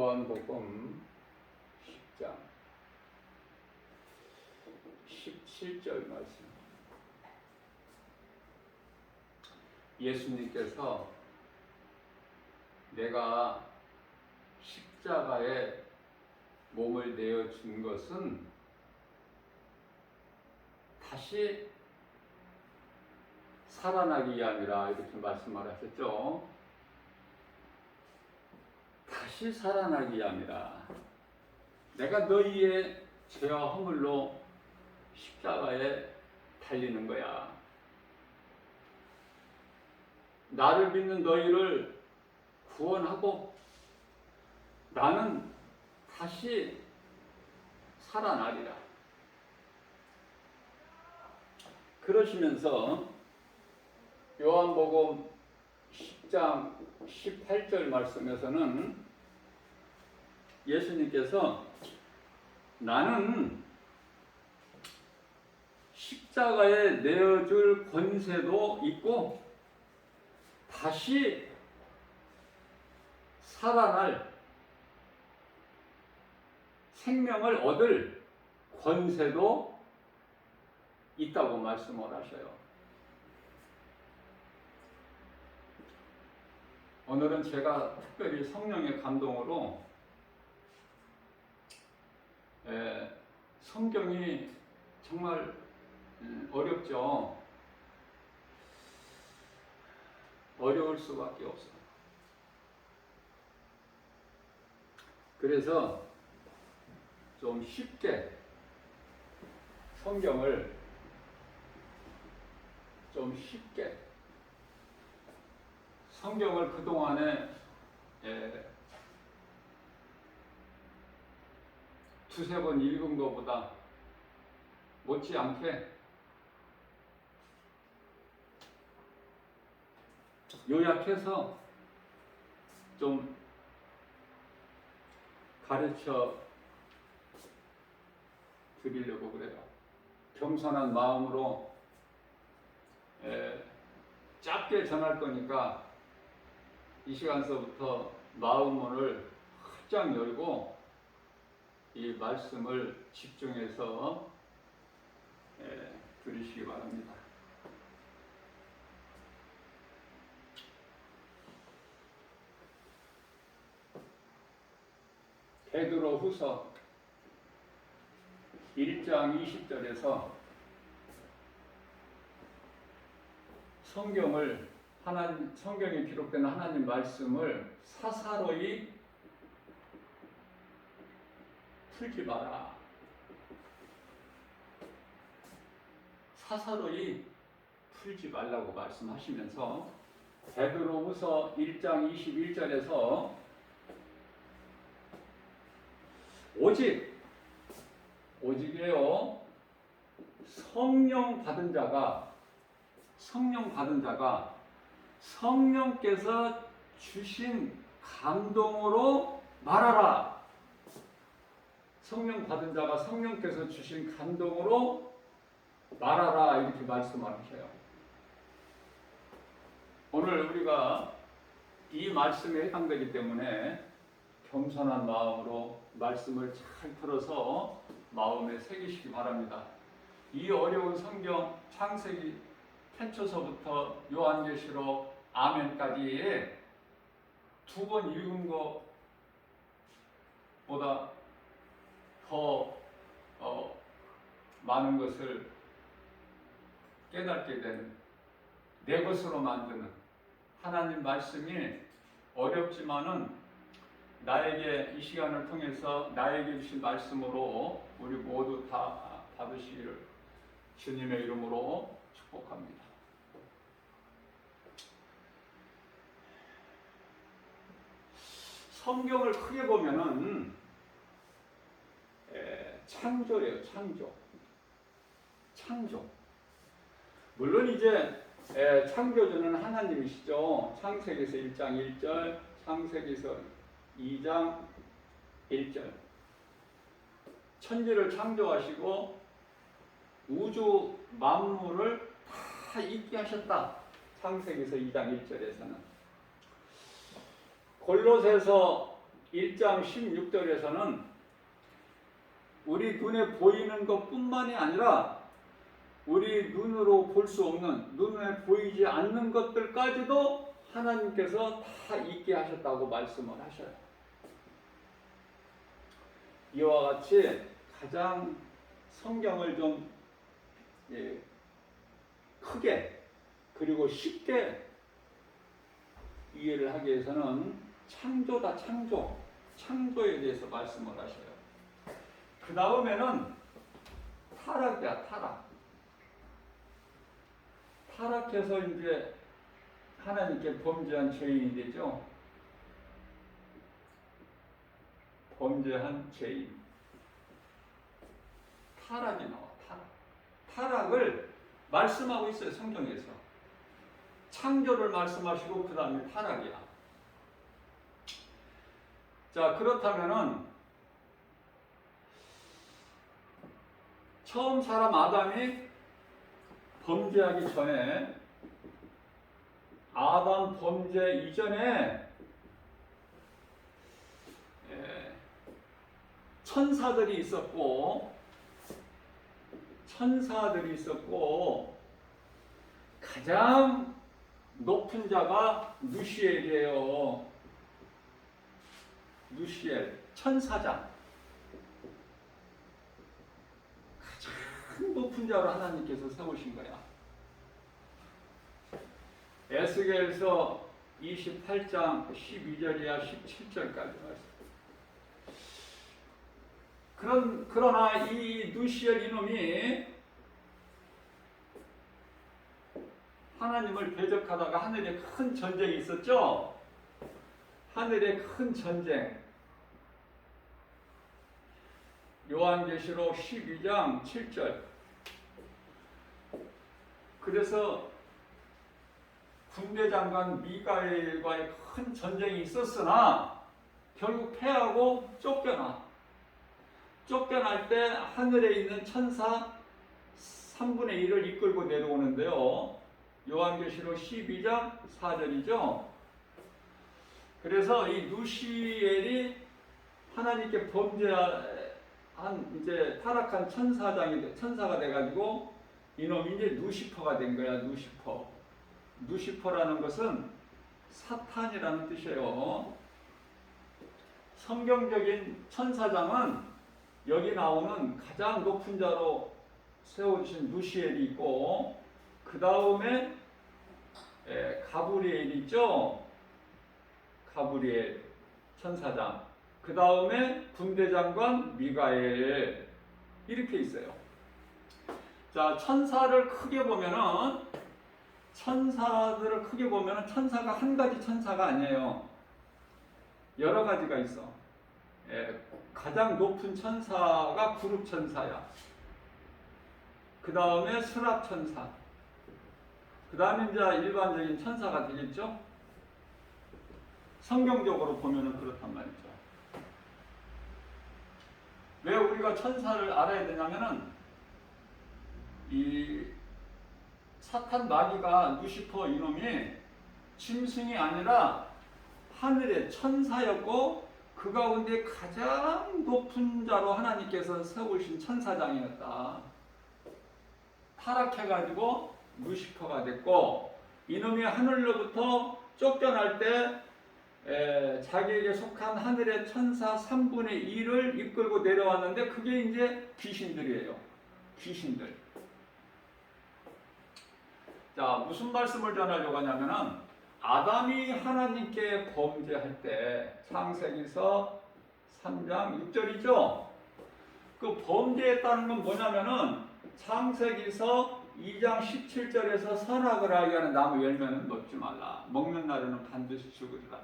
요한복음 10장 17절 말씀. 예수님께서 내가 십자가에 몸을 내어 준 것은 다시 살아나기 위함이라 이렇게 말씀하셨죠. 다시 살아나기 위함이라. 내가 너희의 죄와 허물로 십자가에 달리는 거야. 나를 믿는 너희를 구원하고 나는 다시 살아나리라. 그러시면서 요한복음 10장 18절 말씀에서는 예수님께서 나는 십자가에 내어줄 권세도 있고 다시 살아날 생명을 얻을 권세도 있다고 말씀을 하셔요. 오늘은 제가 특별히 성령의 감동으로 성경이 정말 어렵죠. 어려울 수밖에 없어요. 그래서 좀 쉽게 성경을 성경을 그동안에 두세 번 읽은 것보다 못지않게 요약해서 좀 가르쳐 드리려고 그래요. 겸손한 마음으로 짧게 전할 거니까 이 시간서부터 마음문을 활짝 열고 이 말씀을 집중해서 들으시기 바랍니다. 베드로후서 1장 20절에서 성경에 기록된 하나님 말씀을 사사로이 풀지 마라. 사사로이 풀지 말라고 말씀하시면서 베드로후서 1장 21절에서 오직이에요. 성령 받은 자가 성령께서 주신 감동으로 말하라. 성령 받은 자가 성령께서 주신 감동으로 말하라. 이렇게 말씀하셔요. 오늘 우리가 이 말씀에 해당되기 때문에 겸손한 마음으로 말씀을 잘 들어서 마음에 새기시기 바랍니다. 이 어려운 성경 창세기 태초서부터 요한계시록 아멘까지 두 번 읽은 것보다 더 많은 것을 깨닫게 된 내 것으로 만드는 하나님 말씀이 어렵지만은 나에게 이 시간을 통해서 나에게 주신 말씀으로 우리 모두 다 받으시기를 주님의 이름으로 축복합니다. 성경을 크게 보면은 창조예요. 창조. 물론 이제 창조주는 하나님이시죠. 창세기에서 1장 1절, 창세기에서 2장 1절. 천지를 창조하시고 우주 만물을 다 있게 하셨다. 창세기에서 2장 1절에서는. 골로새서 1장 16절에서는 우리 눈에 보이는 것뿐만이 아니라 우리 눈으로 볼 수 없는, 눈에 보이지 않는 것들까지도 하나님께서 다 있게 하셨다고 말씀을 하셔요. 이와 같이 가장 성경을 좀 크게 그리고 쉽게 이해를 하기 위해서는 창조다, 창조에 대해서 말씀을 하셔요. 그 다음에는 타락이야, 타락해서 이제 하나님께 범죄한 죄인이 되죠. 범죄한 죄인. 타락이 나와, 타락을 말씀하고 있어요, 성경에서. 창조를 말씀하시고 그 다음에 타락이야. 자, 그렇다면은 처음 사람 아담이 범죄하기 전에, 아담 범죄 이전에 천사들이 있었고 가장 높은 자가 누시엘이에요. 누시엘 천사장, 가장 높은 자로 하나님께서 세우신 거야. 에스겔서 28장 12절이야 17절까지 말씀. 그러나 이 누시엘 이놈이 하나님을 대적하다가 하늘에 큰 전쟁이 있었죠. 하늘에 큰 전쟁. 요한계시록 12장 7절. 그래서 군대 장관 미가엘과의 큰 전쟁이 있었으나 결국 패하고 쫓겨날 때 하늘에 있는 천사 3분의 1을 이끌고 내려오는데요. 요한계시록 12장 4절이죠. 그래서 이 누시엘이 하나님께 범죄한 이제 타락한 천사가 돼가지고 이놈이 이제 누시퍼가 된 거야. 누시퍼라는 것은 사탄이라는 뜻이에요. 성경적인 천사장은 여기 나오는 가장 높은 자로 세워주신 누시엘이 있고, 그 다음에 가브리엘이 있죠. 가브리엘 천사장. 그 다음에 군대장관 미가엘, 이렇게 있어요. 자, 천사들을 크게 보면은 천사가 한 가지 천사가 아니에요. 여러 가지가 있어. 가장 높은 천사가 구룹 천사야. 그 다음에 스랍 천사. 그 다음에 이제 일반적인 천사가 되겠죠. 성경적으로 보면은 그렇단 말이죠. 왜 우리가 천사를 알아야 되냐면은 이 사탄 마귀가 누시퍼 이놈이 짐승이 아니라 하늘의 천사였고 그 가운데 가장 높은 자로 하나님께서 세우신 천사장이었다. 타락해가지고 누시퍼가 됐고, 이놈이 하늘로부터 쫓겨날 때 자기에게 속한 하늘의 천사 3분의 1을 이끌고 내려왔는데 그게 이제 귀신들이에요. 귀신들. 자, 무슨 말씀을 전하려고 하냐면은 아담이 하나님께 범죄할 때, 창세기서 3장 6절이죠. 그 범죄했다는 건 뭐냐면은 창세기서 2장 17절에서 선악을 알게 하는 나무 열매는 먹지 말라. 먹는 날에는 반드시 죽으리라.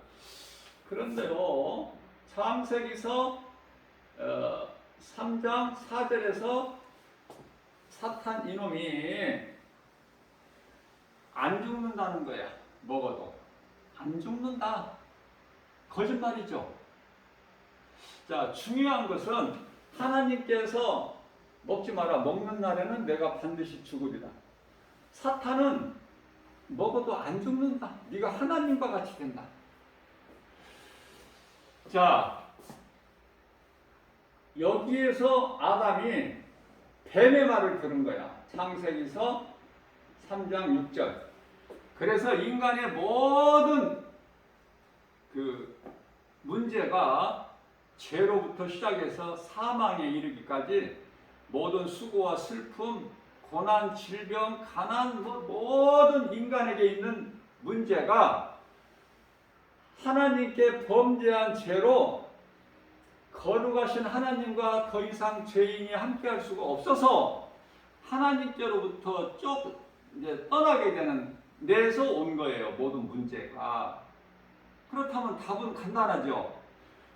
그런데요, 창세기서 3장 4절에서 사탄 이놈이 안 죽는다는 거야. 먹어도 안 죽는다. 거짓말이죠. 자, 중요한 것은 하나님께서 먹지 마라. 먹는 날에는 내가 반드시 죽으리라. 사탄은 먹어도 안 죽는다. 네가 하나님과 같이 된다. 자, 여기에서 아담이 뱀의 말을 들은 거야. 창세기서 3장 6절. 그래서 인간의 모든 그 문제가 죄로부터 시작해서 사망에 이르기까지 모든 수고와 슬픔, 고난, 질병, 가난, 모든 인간에게 있는 문제가 하나님께 범죄한 죄로 거룩하신 하나님과 더 이상 죄인이 함께할 수가 없어서 하나님께로부터 이제 떠나게 되는 데서 온 거예요. 모든 문제가. 그렇다면 답은 간단하죠.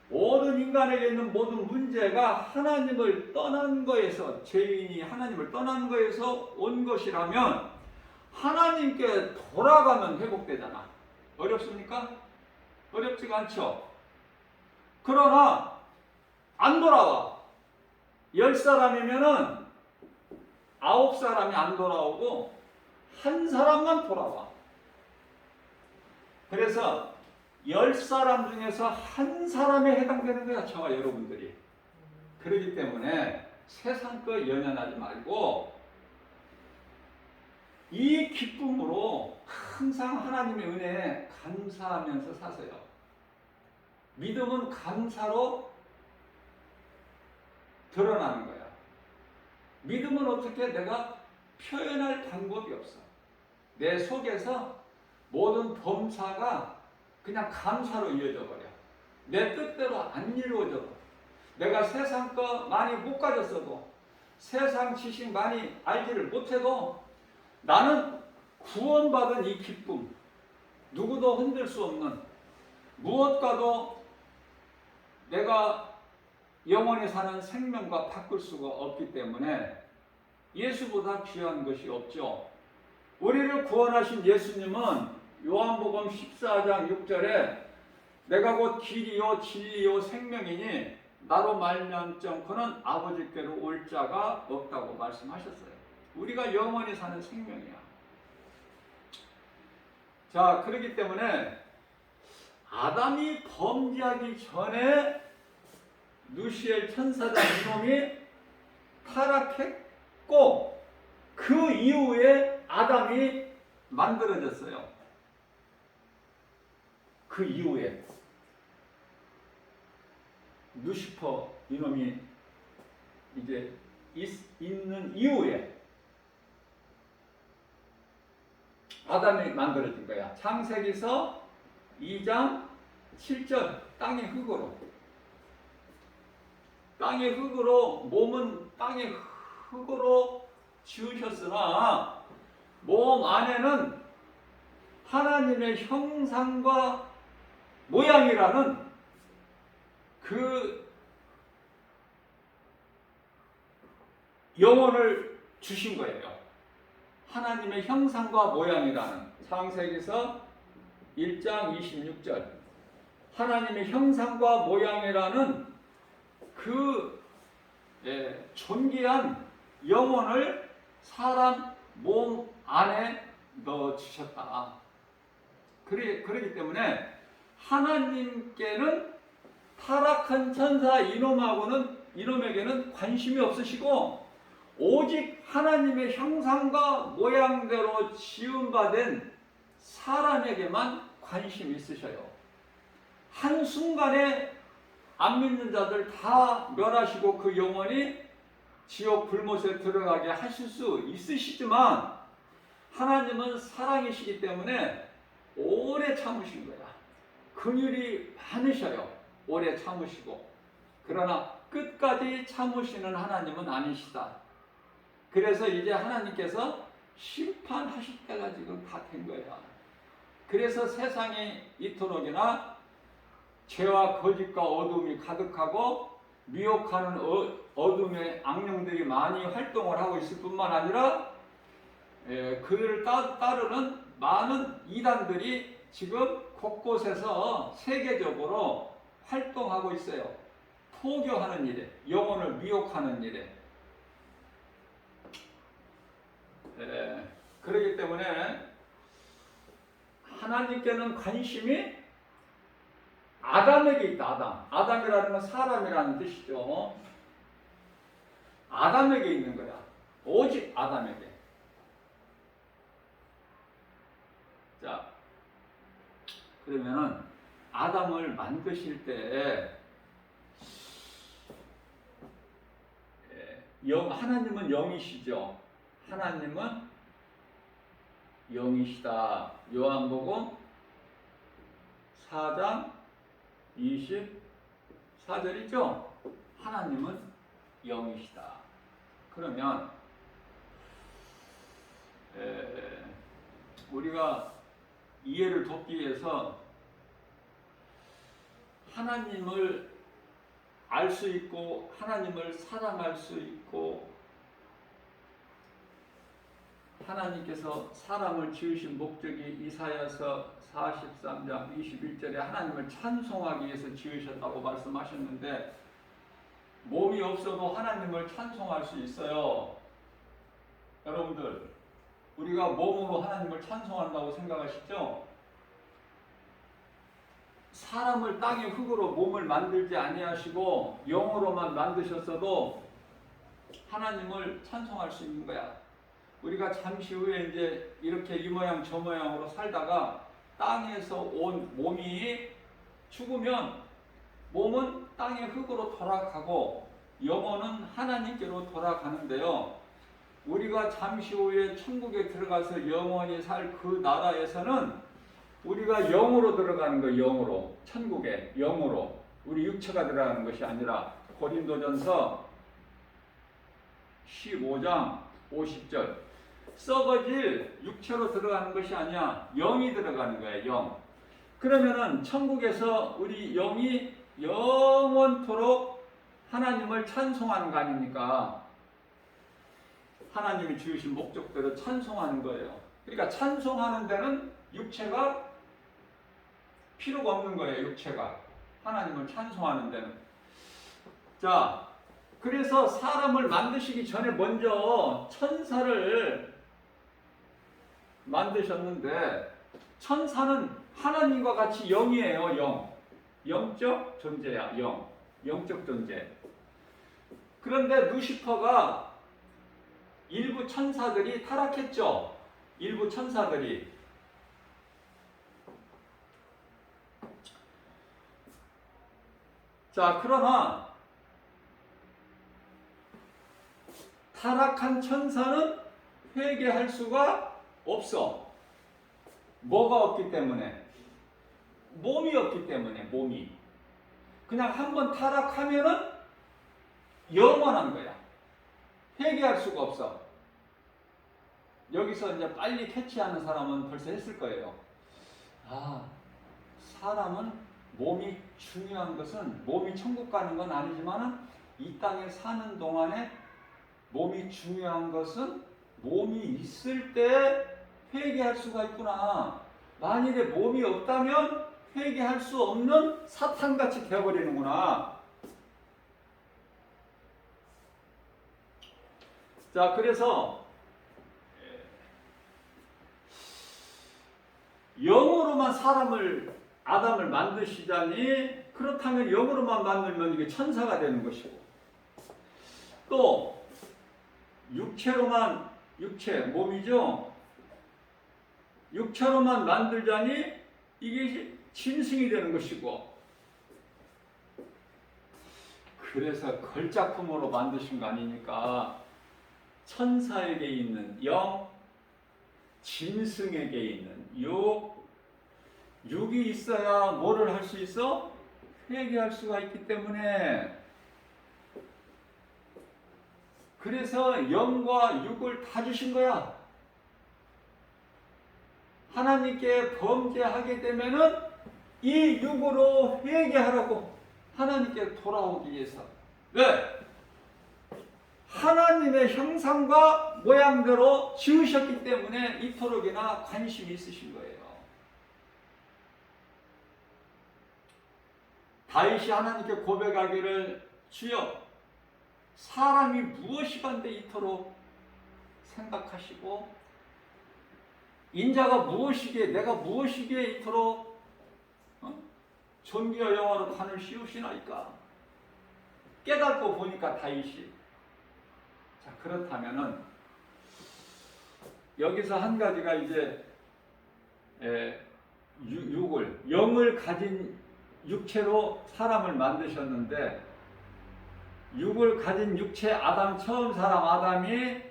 모든 인간에게 있는 모든 문제가 하나님을 떠난 거에서, 죄인이 하나님을 떠난 거에서 온 것이라면 하나님께 돌아가면 회복되잖아. 어렵습니까? 어렵지가 않죠. 그러나 안 돌아와. 10사람이면은 9사람이 안 돌아오고 한 사람만 돌아와. 그래서 10사람 중에서 한 사람에 해당되는 거야, 저와 여러분들이. 그렇기 때문에 세상 거 연연하지 말고 이 기쁨으로 항상 하나님의 은혜에 감사하면서 사세요. 믿음은 감사로 드러나는 거야. 믿음은 어떻게 내가 표현할 방법이 없어. 내 속에서 모든 범사가 그냥 감사로 이어져 버려. 내 뜻대로 안 이루어져. 내가 세상 거 많이 못 가졌어도, 세상 지식 많이 알지를 못해도 나는 구원받은 이 기쁨, 누구도 흔들 수 없는, 무엇과도 내가 영원히 사는 생명과 바꿀 수가 없기 때문에 예수보다 귀한 것이 없죠. 우리를 구원하신 예수님은 요한복음 14장 6절에 내가 곧 길이요 진리요 생명이니 나로 말미암지 않고는 아버지께로 올 자가 없다고 말씀하셨어요. 우리가 영원히 사는 생명이야. 자, 그렇기 때문에 아담이 범죄하기 전에 누시엘 천사장 이놈이 타락했고 그 이후에 아담이 만들어졌어요. 그 이후에 루시퍼 이놈이 이제 있는 이후에 아담이 만들어진 거야. 창세기서 2장 7절 땅의 흙으로 몸은 땅의 흙으로 지으셨으나 몸 안에는 하나님의 형상과 모양이라는 그 영혼을 주신 거예요. 하나님의 형상과 모양이라는 창세기서 1장 26절 하나님의 형상과 모양이라는 그 존귀한 영혼을 사람 몸 안에 넣어주셨다. 그러기 때문에 하나님께는 타락한 천사 이놈에게는 관심이 없으시고 오직 하나님의 형상과 모양대로 지음받은 사람에게만 관심이 있으셔요. 한순간에 안 믿는 자들 다 멸하시고 그 영혼이 지옥 불못에 들어가게 하실 수 있으시지만 하나님은 사랑이시기 때문에 오래 참으신 거야. 긍휼이 많으셔요. 오래 참으시고. 그러나 끝까지 참으시는 하나님은 아니시다. 그래서 이제 하나님께서 심판하실 때가 지금 다 된 거야. 그래서 세상이 이토록이나 죄와 거짓과 어둠이 가득하고 미혹하는 어둠의 악령들이 많이 활동을 하고 있을 뿐만 아니라 그를 따르는 많은 이단들이 지금 곳곳에서 세계적으로 활동하고 있어요. 포교하는 일에, 영혼을 미혹하는 일에. 그렇기 때문에 하나님께는 관심이 아담에게 있다. 아담. 아담이라는 건 사람이라는 뜻이죠. 아담에게 있는 거야. 오직 아담에게. 자, 그러면은 아담을 만드실 때 하나님은 영이시죠. 하나님은 영이시다. 요한복음 4장 24절이죠. 하나님은 영이시다. 그러면 우리가 이해를 돕기 위해서 하나님을 알 수 있고 하나님을 사랑할 수 있고 하나님께서 사람을 지으신 목적이 이사야서 43장 21절에 하나님을 찬송하기 위해서 지으셨다고 말씀하셨는데 몸이 없어도 하나님을 찬송할 수 있어요. 여러분들 우리가 몸으로 하나님을 찬송한다고 생각하시죠? 사람을 땅의 흙으로 몸을 만들지 아니하시고 영으로만 만드셨어도 하나님을 찬송할 수 있는 거야. 우리가 잠시 후에 이제 이렇게 이 모양 저 모양으로 살다가 땅에서 온 몸이 죽으면 몸은 땅의 흙으로 돌아가고 영혼은 하나님께로 돌아가는데요. 우리가 잠시 후에 천국에 들어가서 영원히 살 그 나라에서는 우리가 영으로 들어가는 거예요. 영으로. 천국에 영으로. 우리 육체가 들어가는 것이 아니라 고린도전서 15장 50절 썩어질 육체로 들어가는 것이 아니야. 영이 들어가는 거예요. 영. 그러면은 천국에서 우리 영이 영원토록 하나님을 찬송하는 거 아닙니까? 하나님이 지으신 목적대로 찬송하는 거예요. 그러니까 찬송하는 데는 육체가 필요가 없는 거예요. 육체가 하나님을 찬송하는 데는. 자, 그래서 사람을 만드시기 전에 먼저 천사를 만드셨는데 천사는 하나님과 같이 영이에요. 영. 영적 존재야. 영. 영적 존재. 그런데 루시퍼가 일부 천사들이 타락했죠. 일부 천사들이. 자, 그러나 타락한 천사는 회개할 수가 없어. 뭐가 없기 때문에? 몸이 없기 때문에. 몸이. 그냥 한번 타락하면은 영원한 거야. 회개할 수가 없어. 여기서 이제 빨리 캐치하는 사람은 벌써 했을 거예요. 아, 사람은 몸이 중요한 것은 몸이 천국 가는 건 아니지만 이 땅에 사는 동안에 몸이 중요한 것은 몸이 있을 때 회개할 수가 있구나. 만일에 몸이 없다면 회개할 수 없는 사탄같이 되어버리는구나. 자, 그래서 영으로만 아담을 만드시자니 그렇다면 영으로만 만들면 이게 천사가 되는 것이고 또 몸이죠. 육체로만 만들자니 이게 짐승이 되는 것이고 그래서 걸작품으로 만드신 거 아니니까 천사에게 있는 영, 짐승에게 있는 육이 있어야 뭐를 할 수 있어? 회개할 수가 있기 때문에 그래서 영과 육을 다 주신 거야. 하나님께 범죄하게 되면은 이 육으로 회개하라고 하나님께 돌아오기 위해서. 왜? 하나님의 형상과 모양대로 지으셨기 때문에 이토록이나 관심이 있으신 거예요. 다윗이 하나님께 고백하기를 주여 사람이 무엇이간데 이토록 생각하시고 인자가 무엇이기에 내가 무엇이기에 이토록 존귀와 영화로 관을 씌우시나이까. 깨닫고 보니까 다윗이. 자, 그렇다면은 여기서 한 가지가 이제 영을 가진 육체로 사람을 만드셨는데, 육을 가진 육체 아담, 처음 사람 아담이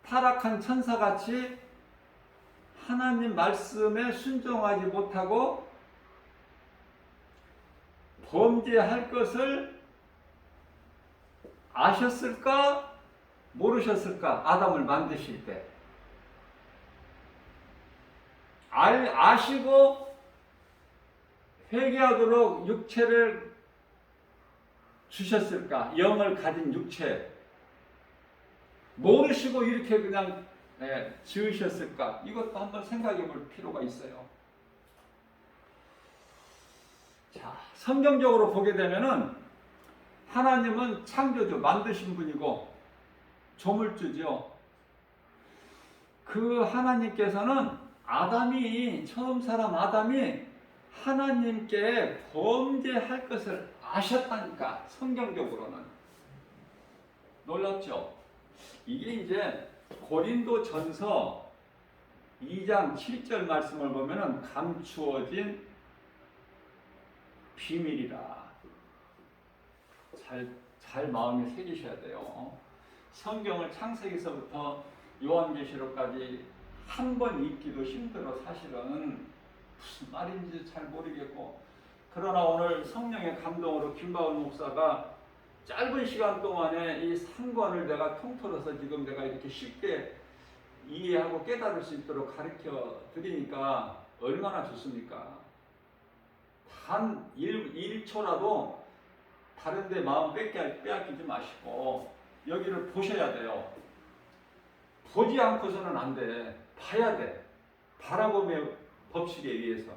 타락한 천사같이 하나님 말씀에 순종하지 못하고 범죄할 것을 아셨을까? 모르셨을까? 아담을 만드실 때. 아시고 회개하도록 육체를 주셨을까? 영을 가진 육체. 모르시고 이렇게 그냥 지으셨을까? 이것도 한번 생각해 볼 필요가 있어요. 자, 성경적으로 보게 되면은 하나님은 창조주, 만드신 분이고 조물주죠. 그 하나님께서는 처음 사람 아담이 하나님께 범죄할 것을 아셨다니까, 성경적으로는. 놀랍죠? 이게 이제 고린도전서 2장 7절 말씀을 보면은 감추어진 비밀이라. 잘 마음에 새기셔야 돼요. 성경을 창세기서부터 요한계시록까지 한 번 읽기도 힘들어. 사실은 무슨 말인지 잘 모르겠고. 그러나 오늘 성령의 감동으로 김바울 목사가 짧은 시간 동안에 이 3권을 내가 통틀어서 지금 내가 이렇게 쉽게 이해하고 깨달을 수 있도록 가르쳐 드리니까 얼마나 좋습니까? 단 1초라도 다른 데 마음 빼앗기지 마시고 여기를 보셔야 돼요. 보지 않고서는 안 돼. 봐야 돼. 바라봄의 법칙에 의해서.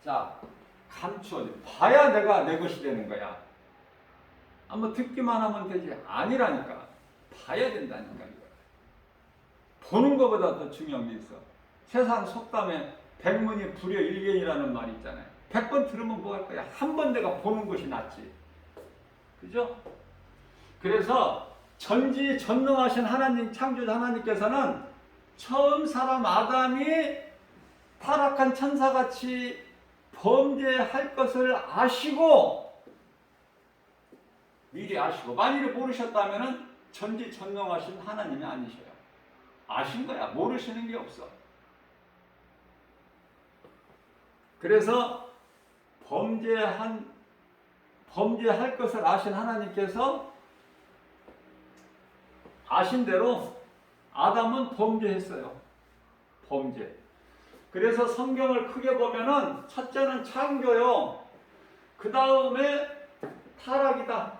자, 감추어져. 봐야 내가 내 것이 되는 거야. 한번 듣기만 하면 되지. 아니라니까. 봐야 된다니까. 보는 것보다 더 중요한 게 있어. 세상 속담에 백문이 불여일견이라는 말이 있잖아요. 100번 들으면 뭐 할 거야? 한 번 내가 보는 것이 낫지. 그죠? 그래서 전지전능하신 하나님, 창조자 하나님께서는 처음 사람 아담이 타락한 천사같이 범죄할 것을 아시고, 미리 아시고, 만일에 모르셨다면 전지전능하신 하나님이 아니셔요. 아신 거야. 모르시는 게 없어. 그래서 범죄할 것을 아신 하나님께서 아신 대로 아담은 범죄했어요. 범죄. 그래서 성경을 크게 보면은 첫째는 창조요. 그 다음에 타락이다.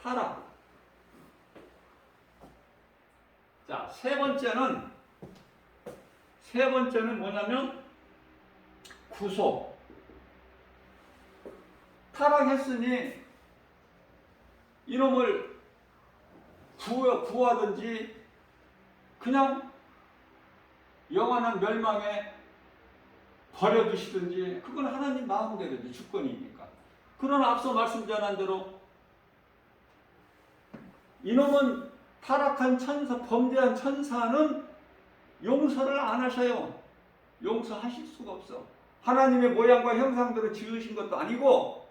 타락. 자, 세 번째는 뭐냐면 구속. 타락했으니 이놈을 구하든지 그냥 영원한 멸망에 버려두시든지, 그건 하나님 마음대로지, 주권이니까. 그러나 앞서 말씀 전한 대로 이놈은 타락한 천사, 범죄한 천사는 용서를 안 하셔요. 용서하실 수가 없어. 하나님의 모양과 형상대로 지으신 것도 아니고.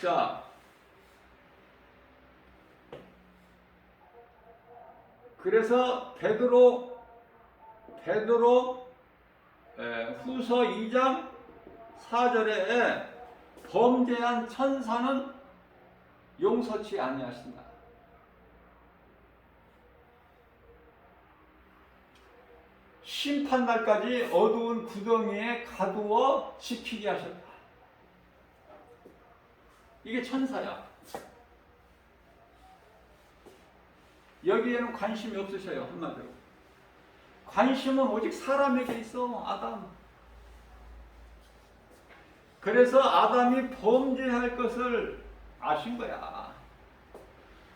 자, 그래서 베드로 후서 2장 4절에 범죄한 천사는 용서치 아니하신다. 심판날까지 어두운 구덩이에 가두어 지키게 하셨다. 이게 천사야. 여기에는 관심이 없으셔요. 한마디로. 관심은 오직 사람에게 있어. 아담. 그래서 아담이 범죄할 것을 아신 거야.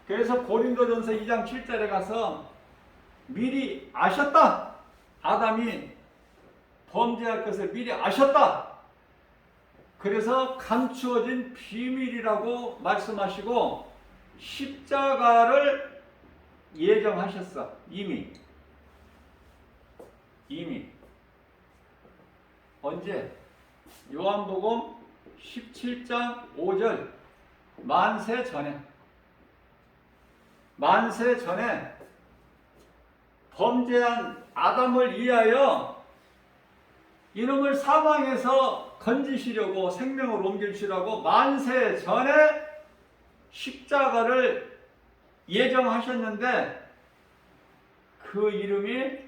그래서 고린도전서 2장 7절에 가서 미리 아셨다. 아담이 범죄할 것을 미리 아셨다. 그래서 감추어진 비밀이라고 말씀하시고 십자가를 예정하셨어. 이미 언제? 요한복음 17장 5절 만세 전에 범죄한 아담을 위하여 이놈을 사망에서 건지시려고 생명을 옮겨주시라고 만세 전에 십자가를 예정하셨는데 그 이름이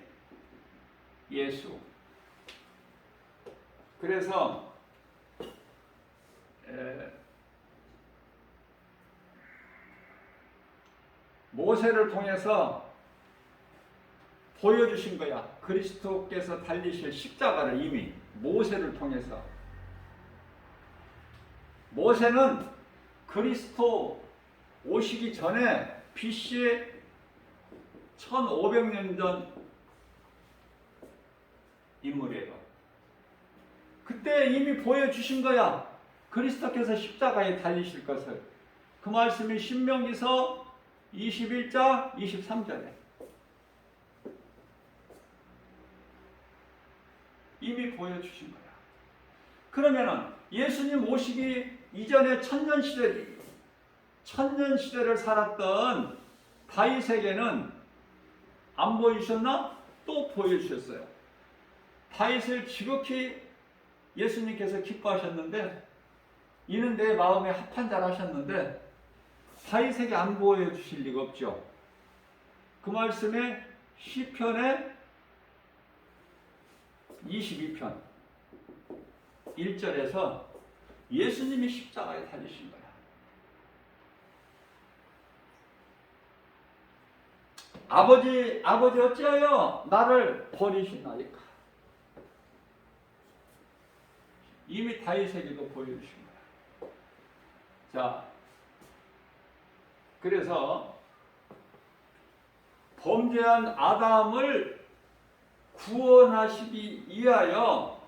예수. 그래서 모세를 통해서 보여주신 거야. 그리스도께서 달리실 십자가를 이미 모세를 통해서. 모세는 그리스도 오시기 전에 BC 1500년 전 인물이에요. 그때 이미 보여주신 거야. 그리스도께서 십자가에 달리실 것을. 그 말씀이 신명기서 21장 23절에 이미 보여주신 거야. 그러면은 예수님 오시기 이전에 천년시대를 살았던 다윗에게는 안 보여주셨나? 또 보여주셨어요. 다윗을 지극히 예수님께서 기뻐하셨는데 이는 내 마음에 합한 자라 하셨는데 다윗에게 안 보여주실 리가 없죠. 그 말씀에 시편에 22편 1절에서 예수님이 십자가에 달리신 거야. 아버지 어찌하여 나를 버리시나이까. 이미 다윗에게도 보여주신 거야. 자, 그래서 범죄한 아담을 구원하시기 위하여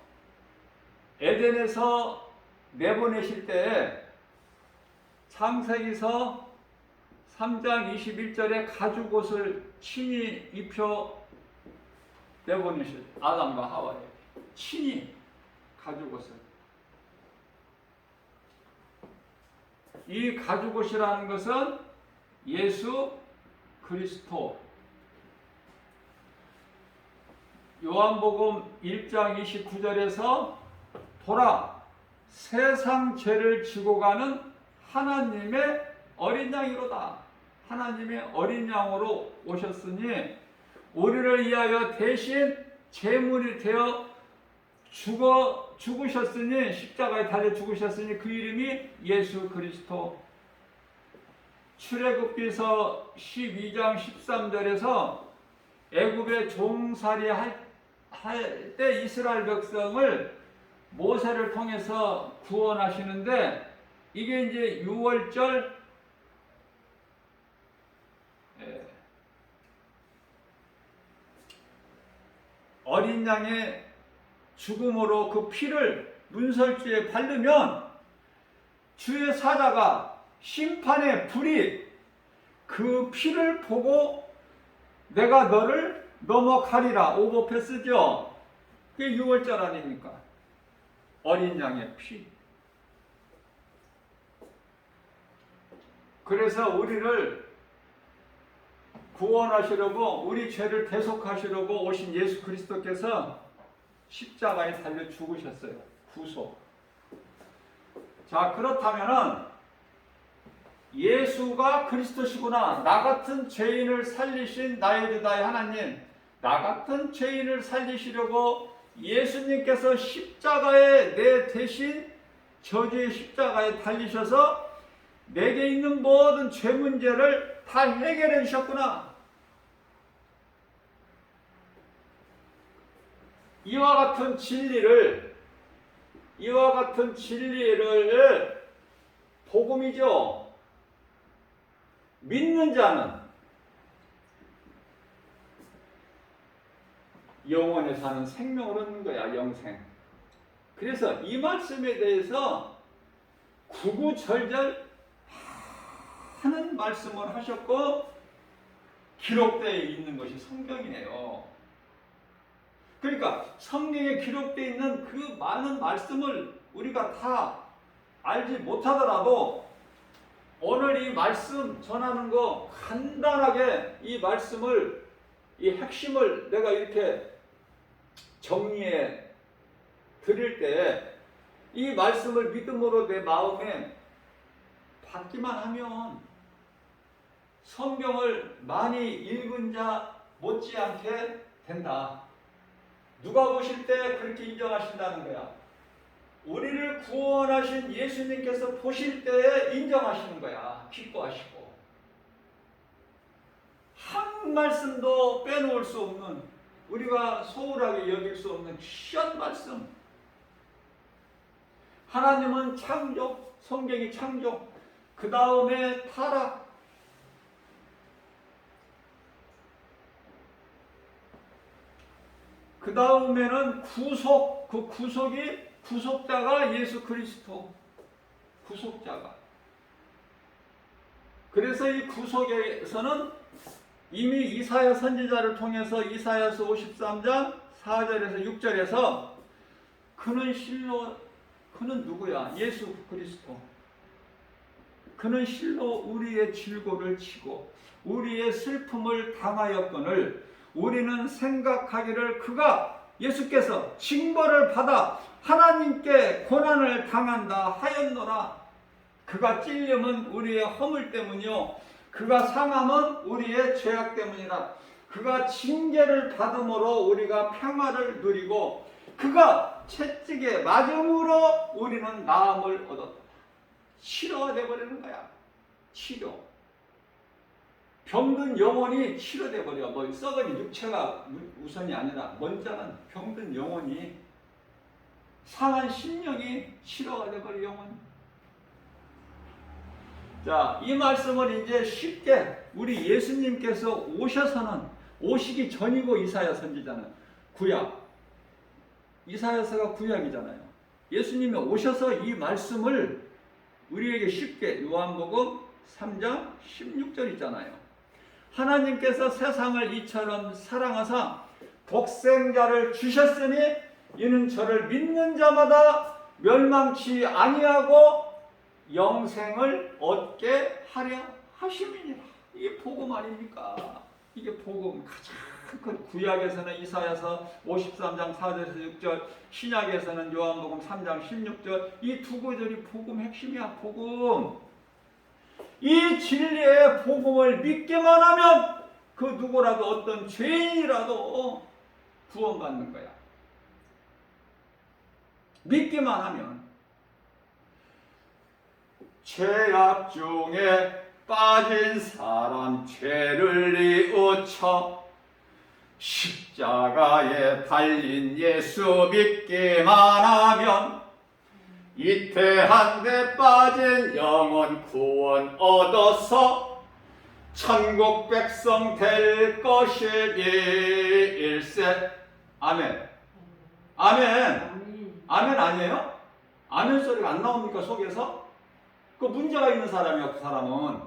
에덴에서 내보내실 때 창세기서 3장 21절에 가죽옷을 친히 입혀 내보내실 아담과 하와에 친히 가죽옷을. 이 가죽옷이라는 것은 예수 그리스도. 요한복음 1장 29절에서 보라 세상 죄를 지고 가는 하나님의 어린 양이로다. 하나님의 어린 양으로 오셨으니 우리를 위하여 대신 제물이 되어 죽으셨으니 십자가에 달려 죽으셨으니 그 이름이 예수 그리스도. 출애굽기서 12장 13절에서 애굽에 종살이 할 때 이스라엘 백성을 모세를 통해서 구원하시는데 이게 이제 6월절 어린 양의 죽음으로 그 피를 문설주에 바르면 주의 사자가 심판의 불이 그 피를 보고 내가 너를 넘어가리라. 오버패스죠. 그게 6월절 아닙니까? 어린 양의 피. 그래서 우리를 구원하시려고 우리 죄를 대속하시려고 오신 예수 그리스도께서 십자가에 달려 죽으셨어요. 구속. 자, 그렇다면은 예수가 그리스도시구나. 나 같은 죄인을 살리신 나의 주 나의 하나님. 나 같은 죄인을 살리시려고 예수님께서 십자가에 내 대신 저주의 십자가에 달리셔서 내게 있는 모든 죄 문제를 다 해결해 주셨구나. 이와 같은 진리를 복음이죠. 믿는 자는 영원에 사는 생명을 얻는 거야, 영생. 그래서 이 말씀에 대해서 구구절절 하는 말씀을 하셨고 기록되어 있는 것이 성경이에요. 그러니까 성경에 기록되어 있는 그 많은 말씀을 우리가 다 알지 못하더라도 오늘 이 말씀 전하는 거 간단하게 이 말씀을, 이 핵심을 내가 이렇게 정리해 드릴 때 이 말씀을 믿음으로 내 마음에 받기만 하면 성경을 많이 읽은 자 못지않게 된다. 누가 보실 때 그렇게 인정하신다는 거야. 우리를 구원하신 예수님께서 보실 때에 인정하시는 거야. 기뻐하시고. 한 말씀도 빼놓을 수 없는, 우리가 소홀하게 여길 수 없는 귀한 말씀. 하나님은 창조, 성경이 창조, 그 다음에 타락, 그 다음에는 구속, 그 구속이 구속자가 예수 그리스도, 구속자가. 그래서 이 구속에서는 이미 이사야 선지자를 통해서 이사야서 53장 4절에서 6절에서 그는 실로, 그는 누구야? 예수 그리스도. 그는 실로 우리의 질고를 치고 우리의 슬픔을 당하였거늘 우리는 생각하기를 그가, 예수께서 징벌을 받아 하나님께 고난을 당한다 하였노라. 그가 찔림은 우리의 허물 때문이요 그가 상함은 우리의 죄악 때문이라. 그가 징계를 받음으로 우리가 평화를 누리고 그가 채찍에 맞음으로 우리는 나음을 얻었다. 치료가 되어버리는 거야. 치료. 병든 영혼이 치료돼 버려. 뭐 썩은 육체가 우선이 아니라 먼저는 병든 영혼이, 상한 심령이 치료가 돼 버려. 영혼. 자, 이 말씀을 이제 쉽게 우리 예수님께서 오셔서는, 오시기 전이고 이사야 선지자는 구약, 이사야서가 구약이잖아요. 예수님이 오셔서 이 말씀을 우리에게 쉽게, 요한복음 3장 16절 있잖아요. 하나님께서 세상을 이처럼 사랑하사 독생자를 주셨으니 이는 저를 믿는 자마다 멸망치 아니하고 영생을 얻게 하려 하심이니라. 이게 복음 아닙니까? 이게 복음. 가장 큰 구약에서는 이사야서 53장 4절에서 6절, 신약에서는 요한복음 3장 16절, 이 두 구절이 복음 핵심이야. 복음. 이 진리의 복음을 믿기만 하면 그 누구라도, 어떤 죄인이라도 구원받는 거야. 믿기만 하면. 죄악 중에 빠진 사람 죄를 뉘우쳐 십자가에 달린 예수 믿기만 하면 이태한 데 빠진 영혼 구원 얻어서 천국 백성 될 것이일세. 아멘. 아멘. 아멘 아니에요? 아멘 소리가 안 나옵니까 속에서? 그 문제가 있는 사람이야. 그 사람은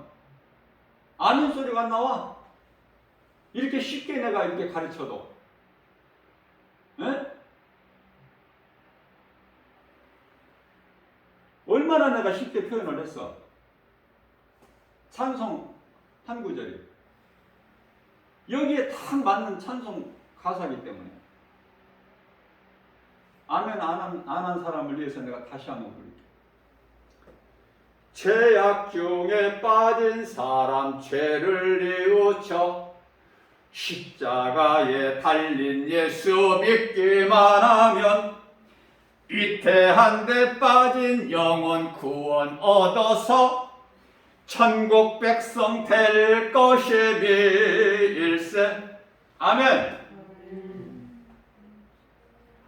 아멘 소리가 안 나와. 이렇게 쉽게 내가 이렇게 가르쳐도. 에? 얼마나 내가 쉽게 표현을 했어. 찬송 한 구절이 여기에 딱 맞는 찬송 가사이기 때문에. 아멘 안 한 사람을 위해서 내가 다시 한번 부를게. 죄악 중에 빠진 사람 죄를 뉘우쳐 십자가에 달린 예수 믿기만 하면 위태한 데 빠진 영혼 구원 얻어서 천국 백성 될 것이일세. 아멘.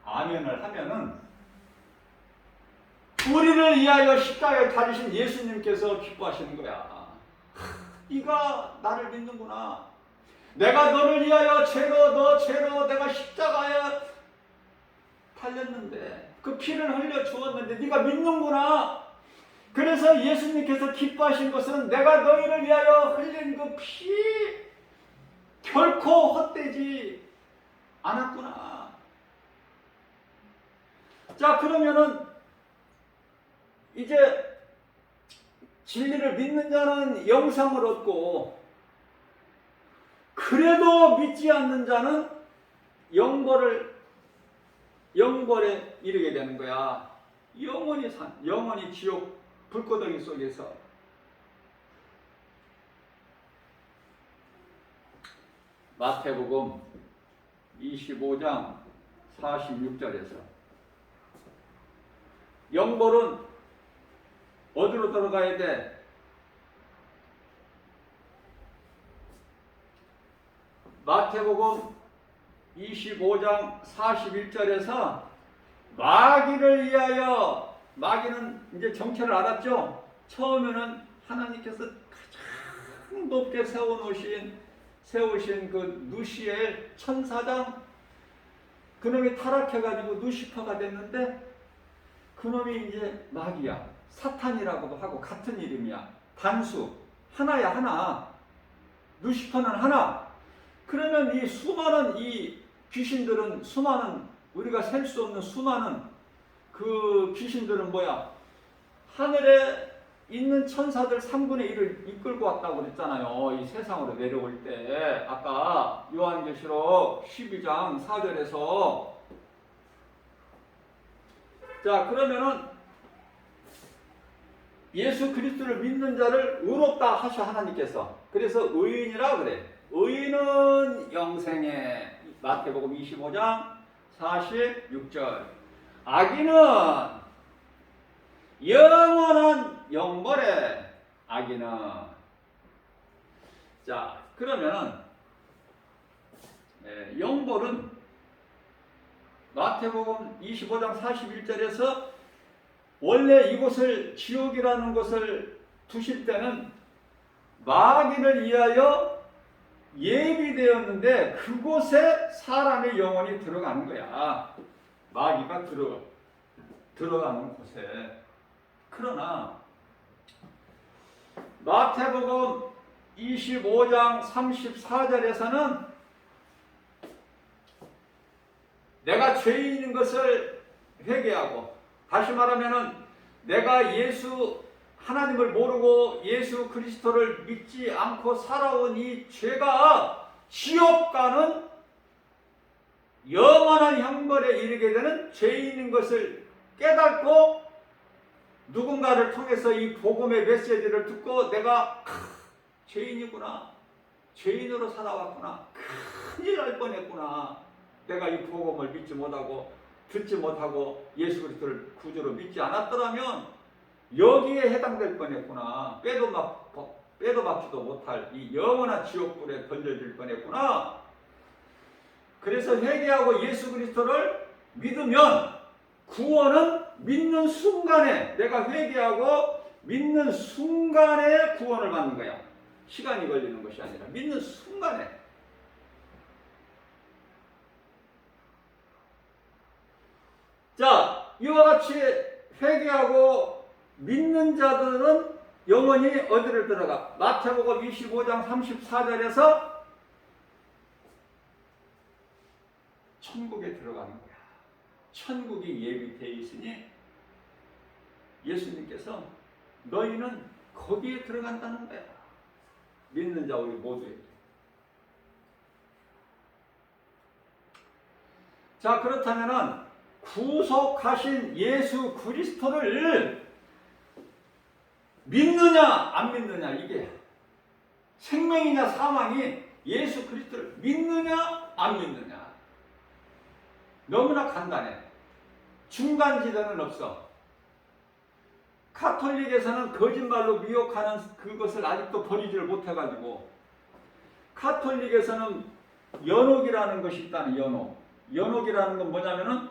아멘을 하면은 우리를 위하여 십자가에 달리신 예수님께서 기뻐하시는 거야. 네가 나를 믿는구나. 내가 너를 위하여 너 죄로 내가 십자가에 달렸는데 그 피를 흘려 주었는데 네가 믿는구나. 그래서 예수님께서 기뻐하신 것은 내가 너희를 위하여 흘린 그 피 결코 헛되지 않았구나. 자, 그러면은 이제 진리를 믿는 자는 영생을 얻고 그래도 믿지 않는 자는 영벌에 이르게 되는 거야. 영원히 지옥 불구덩이 속에서. 마태복음 25장 46절에서 영벌은 어디로 들어가야 돼? 마태복음 25장 41절에서 마귀를 위하여, 마귀는 이제 정체를 알았죠? 처음에는 하나님께서 가장 높게 세우신 그 누시엘 천사장, 그놈이 타락해가지고 누시퍼가 됐는데 그놈이 이제 마귀야. 사탄이라고도 하고 같은 이름이야. 단수 하나야, 하나. 누시퍼는 하나. 그러면 이 수많은 이 귀신들은, 우리가 셀 수 없는 수많은 그 귀신들은 뭐야? 하늘에 있는 천사들 3분의 1을 이끌고 왔다고 그랬잖아요. 이 세상으로 내려올 때. 아까 요한계시록 12장 4절에서. 자, 그러면은 예수 그리스도를 믿는 자를 의롭다 하셔, 하나님께서. 그래서 의인이라 그래. 의인은 영생에. 마태복음 25장 46절. 악인은 영원한 영벌에. 악인은. 자, 그러면은 영벌은 마태복음 25장 41절에서 원래 이곳을 지옥이라는 것을 두실 때는 마귀를 위하여 예비되었는데 그곳에 사람의 영혼이 들어가는 거야. 마귀가 들어가는 곳에. 그러나 마태복음 25장 34절에서는 내가 죄인인 것을 회개하고, 다시 말하면은 내가 하나님을 모르고 예수 그리스도를 믿지 않고 살아온 이 죄가 지옥 가는 영원한 형벌에 이르게 되는 죄인인 것을 깨닫고 누군가를 통해서 이 복음의 메시지를 듣고 내가 죄인이구나, 죄인으로 살아왔구나, 큰일 날 뻔했구나, 내가 이 복음을 믿지 못하고 듣지 못하고 예수 그리스도를 구주로 믿지 않았더라면 여기에 해당될 뻔했구나, 빼도 박지도 못할 이 영원한 지옥불에 던져질 뻔했구나. 그래서 회개하고 예수 그리스도를 믿으면 구원은 믿는 순간에, 내가 회개하고 믿는 순간에 구원을 받는 거야. 시간이 걸리는 것이 아니라 믿는 순간에. 자, 이와 같이 회개하고 믿는 자들은 영원히 어디를 들어가? 마태복음 25장 34절에서 천국에 들어가는 거야. 천국이 예비되어 있으니 예수님께서 너희는 거기에 들어간다는 거야. 믿는 자 우리 모두에게. 자, 그렇다면은 구속하신 예수 그리스도를 믿느냐 안 믿느냐, 이게 생명이냐 사망이 예수 그리스도를 믿느냐 안 믿느냐. 너무나 간단해. 중간지대는 없어. 카톨릭에서는 거짓말로 미혹하는 그것을 아직도 버리지를 못해가지고, 카톨릭에서는 연옥이라는 것이 있다는. 연옥이라는 건 뭐냐면은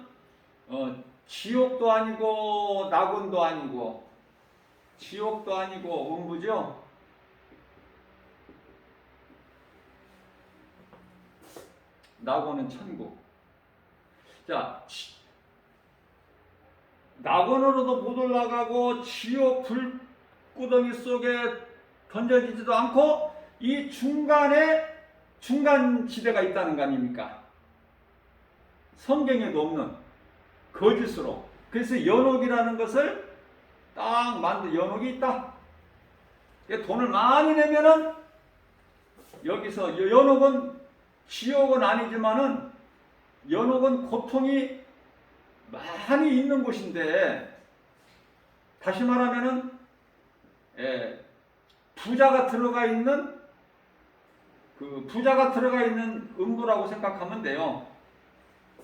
지옥도 아니고 낙원도 아니고 지옥도 아니고 음부죠. 낙원은 천국. 자, 낙원으로도 못 올라가고 지옥 불구덩이 속에 던져지지도 않고 이 중간에 중간 지대가 있다는 거 아닙니까? 성경에도 없는 거짓으로. 그래서 연옥이라는 것을 딱 만든 연옥이 있다. 돈을 많이 내면은 여기서 연옥은 지옥은 아니지만은 연옥은 고통이 많이 있는 곳인데, 다시 말하면은 부자가 들어가 있는 음부라고 생각하면 돼요.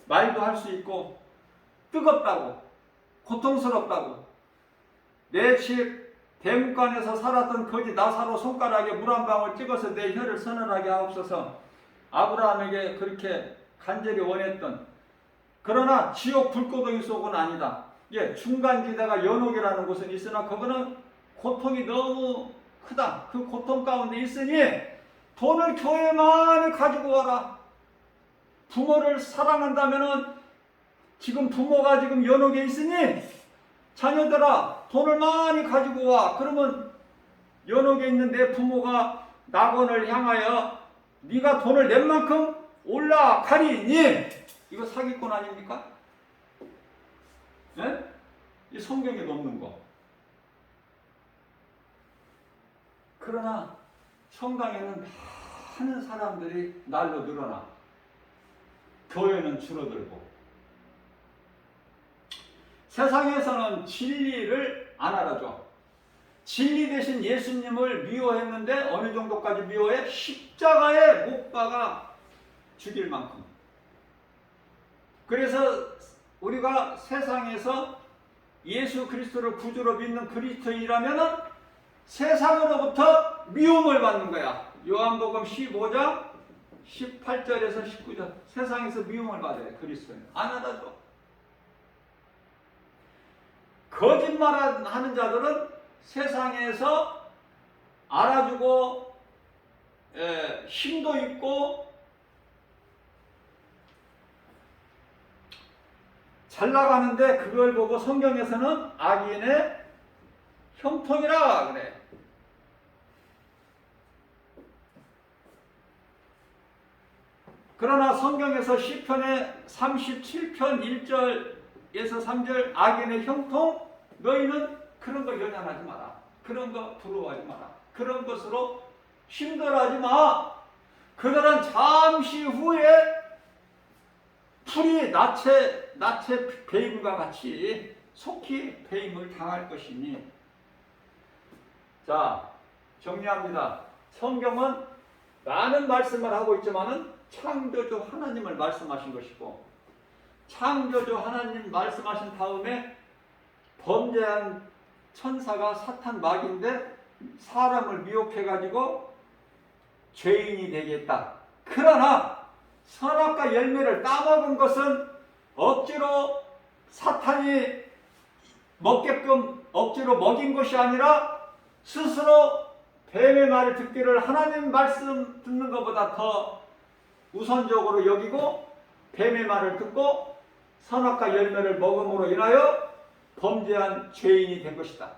말도 할 수 있고 뜨겁다고 고통스럽다고 내 집 대문간에서 살았던 거지 나사로 손가락에 물 한 방울 찍어서 내 혀를 서늘하게 하옵소서 아브라함에게 그렇게 간절히 원했던, 그러나 지옥 불구덩이 속은 아니다. 중간지대가 연옥이라는 곳은 있으나 그거는 고통이 너무 크다. 그 고통 가운데 있으니 돈을 교회 많이 가지고 와라. 부모를 사랑한다면은 지금 부모가 지금 연옥에 있으니 자녀들아 돈을 많이 가지고 와. 그러면 연옥에 있는 내 부모가 낙원을 향하여 네가 돈을 낸 만큼 올라가리니. 이거 사기꾼 아닙니까? 네? 이 성경에 없는 거. 그러나 성당에는 많은 사람들이 날로 늘어나 교회는 줄어들고, 세상에서는 진리를 안 알아줘. 진리 대신 예수님을 미워했는데 어느 정도까지 미워해? 십자가에 못 박아 죽일 만큼. 그래서 우리가 세상에서 예수 그리스도를 구주로 믿는 그리스도인이라면 세상으로부터 미움을 받는 거야. 요한복음 15장 18절에서 19절. 세상에서 미움을 받아요. 그리스도인 안 알아줘. 거짓말하는 자들은 세상에서 알아주고 힘도 있고 잘 나가는데 그걸 보고 성경에서는 악인의 형통이라 그래. 그러나 성경에서 시편의 37편 1절에서 3절 악인의 형통, 너희는 그런 거 연연하지 마라. 그런 거 부러워하지 마라. 그런 것으로 힘들어하지 마. 그들은 잠시 후에 풀이 낫체 배임과 같이 속히 배임을 당할 것이니. 자, 정리합니다. 성경은 많은 말씀을 하고 있지만은 창조주 하나님을 말씀하신 것이고, 창조주 하나님 말씀하신 다음에 범죄한 천사가 사탄 마귀인데 사람을 미혹해가지고 죄인이 되겠다. 그러나 선악과 열매를 따먹은 것은 억지로 사탄이 먹게끔 억지로 먹인 것이 아니라 스스로 뱀의 말을 듣기를 하나님 말씀 듣는 것보다 더 우선적으로 여기고 뱀의 말을 듣고 선악과 열매를 먹음으로 인하여 범죄한 죄인이 된 것이다.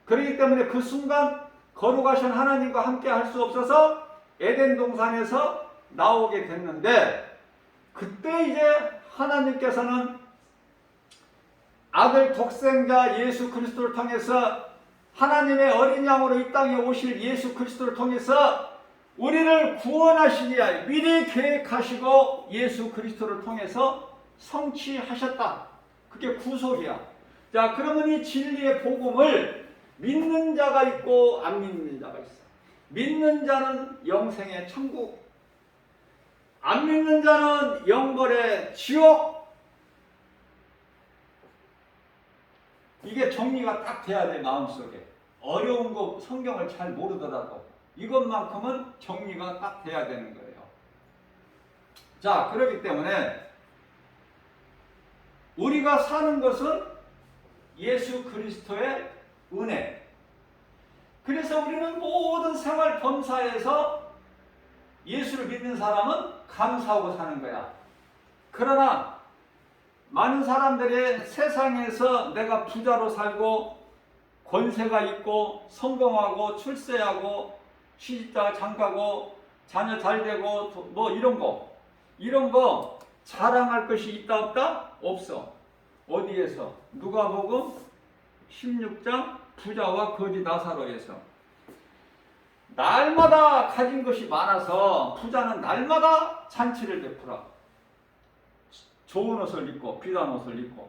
그렇기 때문에 그 순간 거룩하신 하나님과 함께 할 수 없어서 에덴 동산에서 나오게 됐는데, 그때 이제 하나님께서는 아들 독생자 예수 그리스도를 통해서 하나님의 어린 양으로 이 땅에 오실 예수 그리스도를 통해서 우리를 구원하시기 위하여 미리 계획하시고 예수 그리스도를 통해서 성취하셨다. 그게 구속이야. 자, 그러면 이 진리의 복음을 믿는 자가 있고 안 믿는 자가 있어. 믿는 자는 영생의 천국, 안 믿는 자는 영벌의 지옥. 이게 정리가 딱 돼야 돼. 마음속에 어려운 거 성경을 잘 모르더라도 이것만큼은 정리가 딱 돼야 되는 거예요. 자, 그렇기 때문에 우리가 사는 것은 예수 그리스도의 은혜. 그래서 우리는 모든 생활 범사에서 예수를 믿는 사람은 감사하고 사는 거야. 그러나 많은 사람들이 세상에서 내가 부자로 살고 권세가 있고 성공하고 출세하고 시집자 장가고 자녀 잘 되고 뭐 이런 거 자랑할 것이 있다 없다? 없어. 어디에서? 누가복음 16장 부자와 거지 나사로에서 날마다 가진 것이 많아서 부자는 날마다 잔치를 베풀어. 좋은 옷을 입고 비싼 옷을 입고.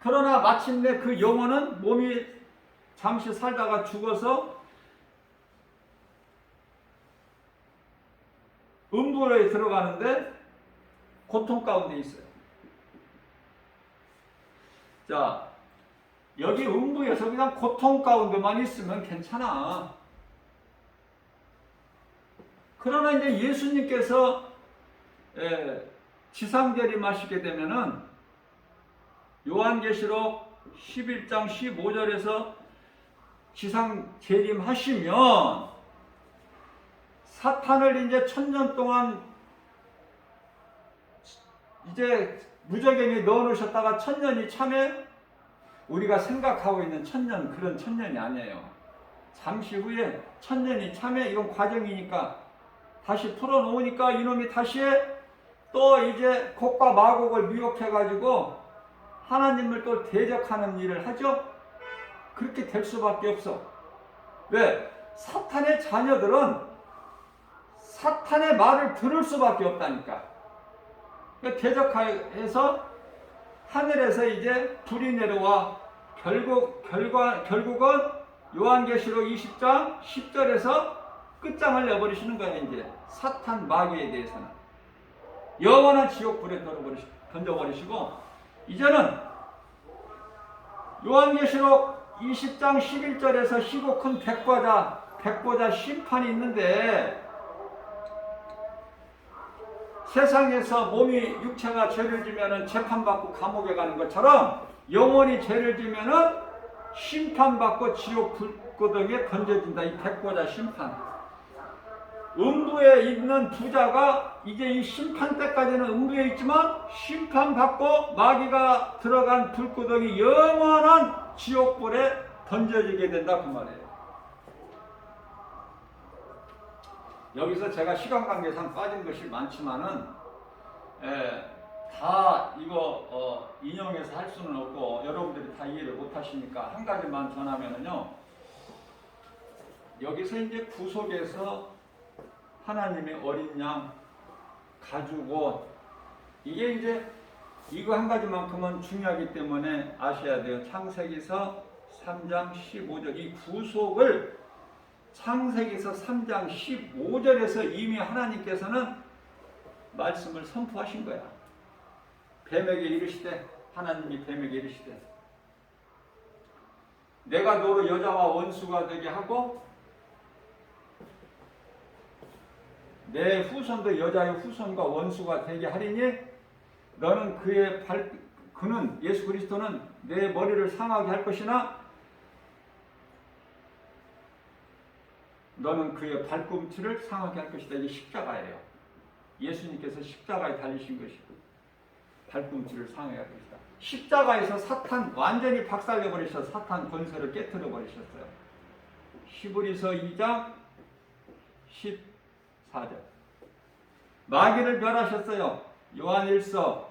그러나 마침내 그 영혼은 몸이 잠시 살다가 죽어서 음부에 들어가는데 고통 가운데 있어요. 자, 여기 음부에서 그냥 고통 가운데만 있으면 괜찮아. 그러나 이제 예수님께서 지상재림하시게 되면은 요한계시록 11장 15절에서 지상재림하시면 사탄을 이제 1000년 동안 이제 무저갱에 넣어놓으셨다가 1000년이 참에 우리가 생각하고 있는 1000년 그런 1000년이 아니에요. 잠시 후에 1000년이 참에 이건 과정이니까 다시 풀어놓으니까 이놈이 다시 또 이제 곡과 마곡을 미혹해가지고 하나님을 또 대적하는 일을 하죠. 그렇게 될 수밖에 없어. 왜? 사탄의 자녀들은 사탄의 말을 들을 수밖에 없다니까. 대적해서 하늘에서 이제 불이 내려와 결국은 요한계시록 20장 10절에서 끝장을 내버리시는 거예요. 이제 사탄 마귀에 대해서는 영원한 지옥불에 던져버리시고 이제는 요한계시록 20장 11절에서 희고 큰 백보자 심판이 있는데 세상에서 몸이 육체가 죄를 지면은 재판받고 감옥에 가는 것처럼 영혼이 죄를 지면은 심판받고 지옥 불구덩이에 던져진다. 이 백보자 심판. 음부에 있는 부자가 이제 이 심판 때까지는 음부에 있지만 심판받고 마귀가 들어간 불구덩이 영원한 지옥불에 던져지게 된다 그 말이에요. 여기서 제가 시간 관계상 빠진 것이 많지만은 다 이거 인용해서 할 수는 없고 여러분들이 다 이해를 못 하시니까 한 가지만 전하면은요. 여기서 이제 구속에서 하나님의 어린 양 가지고 이게 이제 이거 한 가지만큼은 중요하기 때문에 아셔야 돼요. 창세기서 3장 15절 이 구속을 창세기서 3장 15절에서 이미 하나님께서는 말씀을 선포하신 거야. 뱀에게 이르시되 하나님이 뱀에게 이르시되 내가 너로 여자와 원수가 되게 하고 내 후손도 여자의 후손과 원수가 되게 하리니 너는 그는 예수 그리스도는 내 머리를 상하게 할 것이나 너는 그의 발꿈치를 상하게 할 것이다. 이게 십자가예요. 예수님께서 십자가에 달리신 것이고 발꿈치를 상하게 할 것이다. 십자가에서 사탄 완전히 박살내버리셔서 사탄 권세를 깨뜨려 버리셨어요. 히브리서 2장 14절 마귀를 멸하셨어요. 요한일서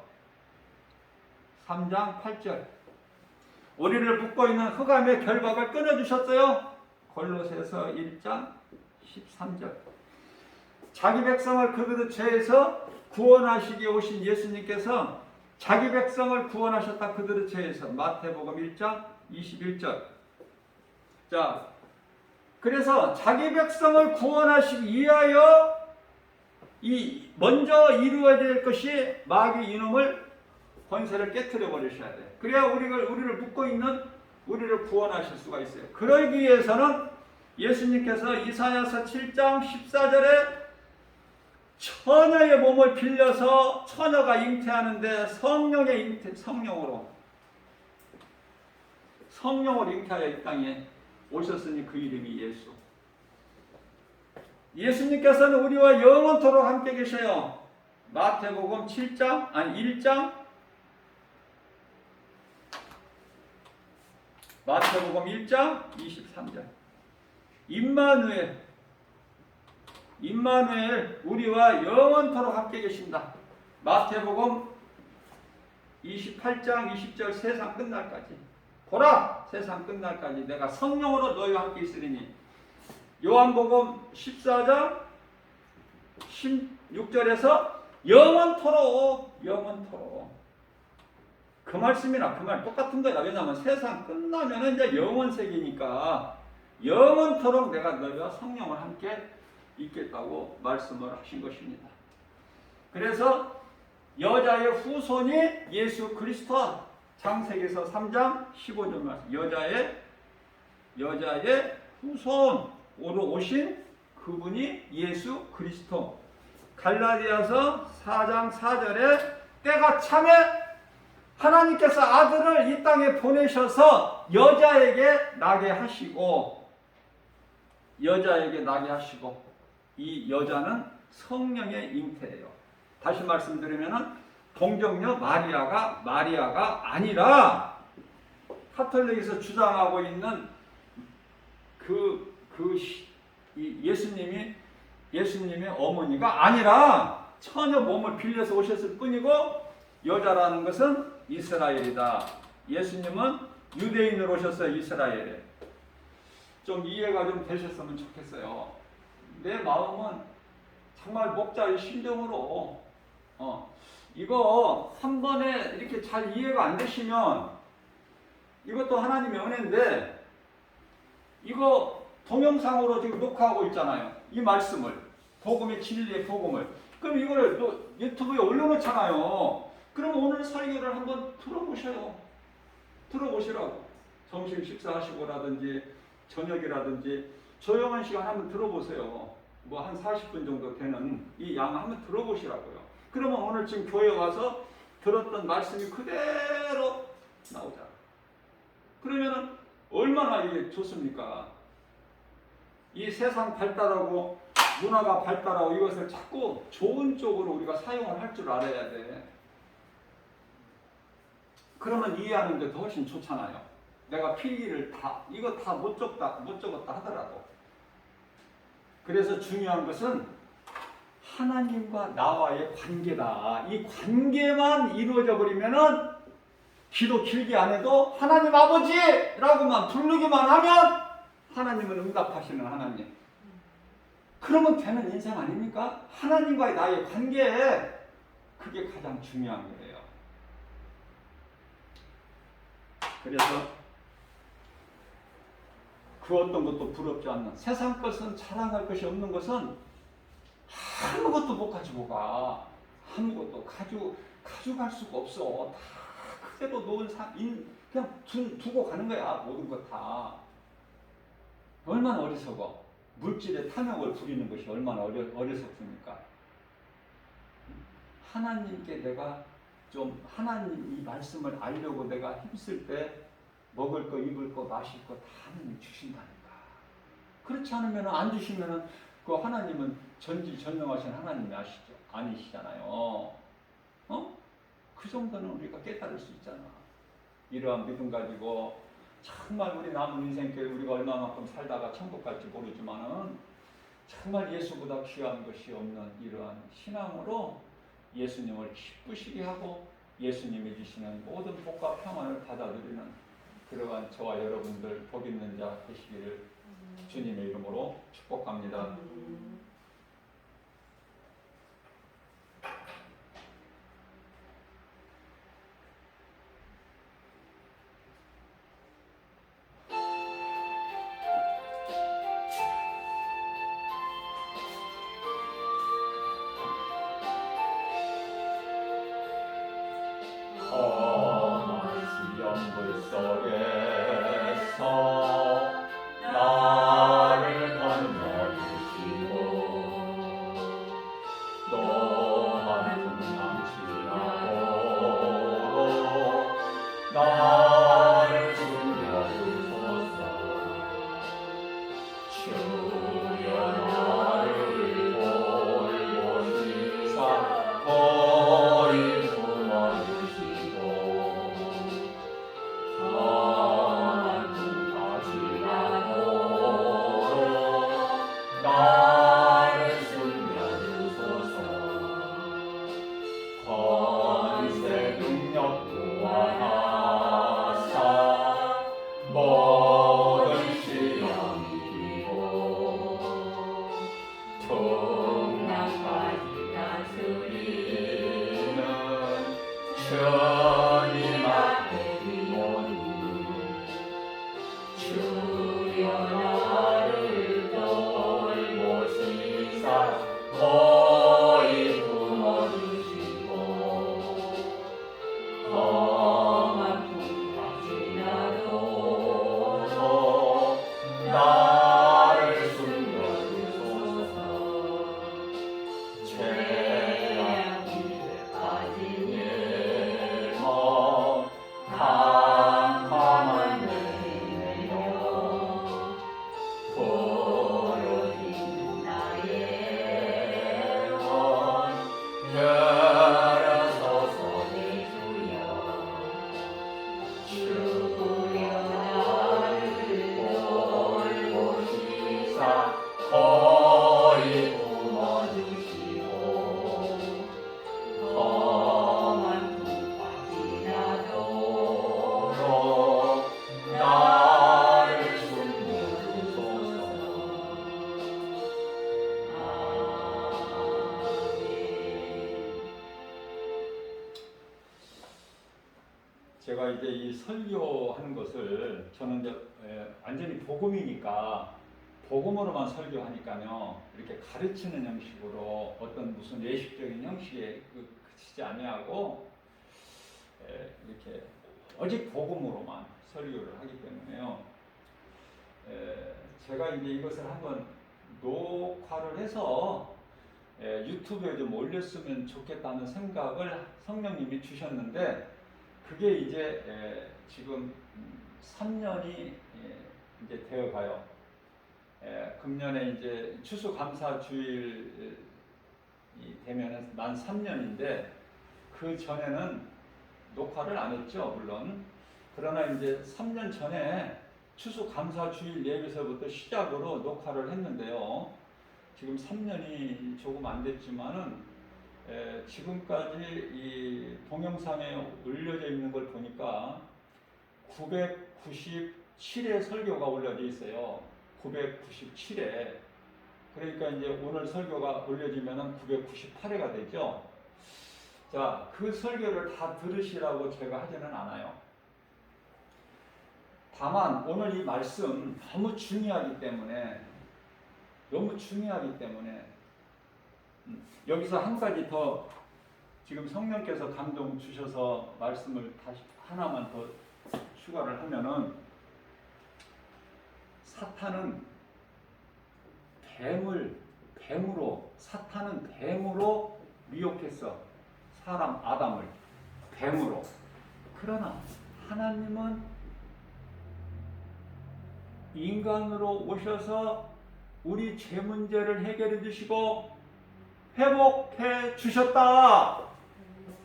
3장 8절 우리를 묶고 있는 흑암의 결박을 끊어주셨어요. 골로새서 1장 13절 자기 백성을 그들의 죄에서 구원하시기 오신 예수님께서 자기 백성을 구원하셨다. 그들의 죄에서 마태복음 1장 21절 자 그래서 자기 백성을 구원하시기 위하여 먼저 이루어야 될 것이 마귀 이놈을 권세를 깨뜨려 버리셔야 돼. 그래야 우리를 묶고 있는 우리를 구원하실 수가 있어요. 그러기 위해서는 예수님께서 이사야서 7장 14절에 처녀의 몸을 빌려서 처녀가 잉태하는데 성령으로 잉태하여 이 땅에 오셨으니 그 이름이 예수. 예수님께서는 우리와 영원토록 함께 계셔요. 마태복음 7장, 아니 1장, 마태복음 1장 23절. 임마누엘 우리와 영원토록 함께 계신다. 마태복음 28장 20절 세상 끝날까지. 보라, 세상 끝날까지 내가 성령으로 너희와 함께 있으리니. 요한복음 14장 16절에서 영원토록 그 말씀이나 그 말 똑같은 거야. 왜냐하면 세상 끝나면 이제 영원세계니까 영원토록 내가 너희와 성령을 함께 있겠다고 말씀을 하신 것입니다. 그래서 여자의 후손이 예수 그리스도. 창세기서 3장 15절 말씀. 여자의 후손으로 오신 그분이 예수 그리스도. 갈라디아서 4장 4절에 때가 참에 하나님께서 아들을 이 땅에 보내셔서 여자에게 나게 하시고 이 여자는 성령의 잉태예요. 다시 말씀드리면 동정녀 마리아가 아니라 카톨릭에서 주장하고 있는 예수님의 어머니가 아니라 처녀 몸을 빌려서 오셨을 뿐이고 여자라는 것은 이스라엘이다. 예수님은 유대인으로 오셨어요. 이스라엘에. 좀 이해가 좀 되셨으면 좋겠어요. 내 마음은 정말 목자의 심정으로 이거 한 번에 이렇게 잘 이해가 안 되시면 이것도 하나님의 은혜인데 이거 동영상으로 지금 녹화하고 있잖아요. 이 말씀을 복음의 진리의 복음을. 그럼 이걸 또 유튜브에 올려놓잖아요. 그럼 오늘 설교를 한번 들어보시라고. 점심 식사하시고라든지 저녁이라든지 조용한 시간 한번 들어보세요. 뭐 한 40분 정도 되는 이 양 한번 들어보시라고요. 그러면 오늘 지금 교회 와서 들었던 말씀이 그대로 나오잖아요. 그러면은 얼마나 이게 좋습니까? 이 세상 발달하고 문화가 발달하고 이것을 자꾸 좋은 쪽으로 우리가 사용을 할 줄 알아야 돼. 그러면 이해하는 게 더 훨씬 좋잖아요. 내가 필기를 이거 다 못 적었다 하더라도. 그래서 중요한 것은 하나님과 나와의 관계다. 이 관계만 이루어져 버리면은 기도 길게 안 해도 하나님 아버지라고만 부르기만 하면 하나님은 응답하시는 하나님. 그러면 되는 인생 아닙니까? 하나님과의 나의 관계, 그게 가장 중요한 거예요. 그래서 그 어떤 것도 부럽지 않는, 세상 것은 자랑할 것이 없는 것은 아무것도 못 가지고 가. 아무것도 가져갈 수가 없어. 다 그대로 놓은 그냥 두고 가는 거야. 모든 것 다. 얼마나 어리석어. 물질의 탐욕을 부리는 것이 얼마나 어리석습니까? 하나님께 내가 좀 하나님 이 말씀을 알려고 내가 힘쓸 때 먹을 거, 입을 거, 마실 거 다 하나님 주신다니까. 그렇지 않으면 안 주시면은 그 하나님은 전지전능하신 하나님이 아니시잖아요. 그 정도는 우리가 깨달을 수 있잖아. 이러한 믿음 가지고 정말 우리 남은 인생길 우리가 얼마만큼 살다가 천국 갈지 모르지만은 정말 예수보다 귀한 것이 없는 이러한 신앙으로 예수님을 기쁘시게 하고 예수님이 주시는 모든 복과 평안을 받아들이는 그러한 저와 여러분들 복 있는 자 되시기를 주님의 이름으로 축복합니다. 연불 속에서 나를 건너주시고 거리 부어주시고 험한 뚝박이 나도록 나를 숨겨주소서. 제가 이제 이 설교하는 것을 저는 이제 완전히 복음이니까 복음으로만 설교하니까요, 이렇게 가르치는 형식으로 어떤 무슨 예식적인 형식에 그치지 아니하고 이렇게 오직 복음으로만 설교를 하기 때문에요. 제가 이제 이것을 한번 녹화를 해서 유튜브에 좀 올렸으면 좋겠다는 생각을 성령님이 주셨는데, 그게 이제 지금 3년이 이제 되어가요. 금년에 이제 추수감사주일이 되면은 만 3년인데, 그 전에는 녹화를 안 했죠, 물론. 그러나 이제 3년 전에 추수감사주일 예배서부터 시작으로 녹화를 했는데요. 지금 3년이 조금 안 됐지만은 지금까지 이 동영상에 올려져 있는 걸 보니까 997회 설교가 올려져 있어요. 997회. 그러니까 이제 오늘 설교가 올려지면은 998회가 되죠. 자, 그 설교를 다 들으시라고 제가 하지는 않아요. 다만 오늘 이 말씀 너무 중요하기 때문에 여기서 한 가지 더 지금 성령께서 감동 주셔서 말씀을 다시 하나만 더 추가를 하면은, 사탄은 뱀으로 미혹했어. 사람 아담을 뱀으로. 그러나 하나님은 인간으로 오셔서 우리 죄 문제를 해결해 주시고 회복해 주셨다.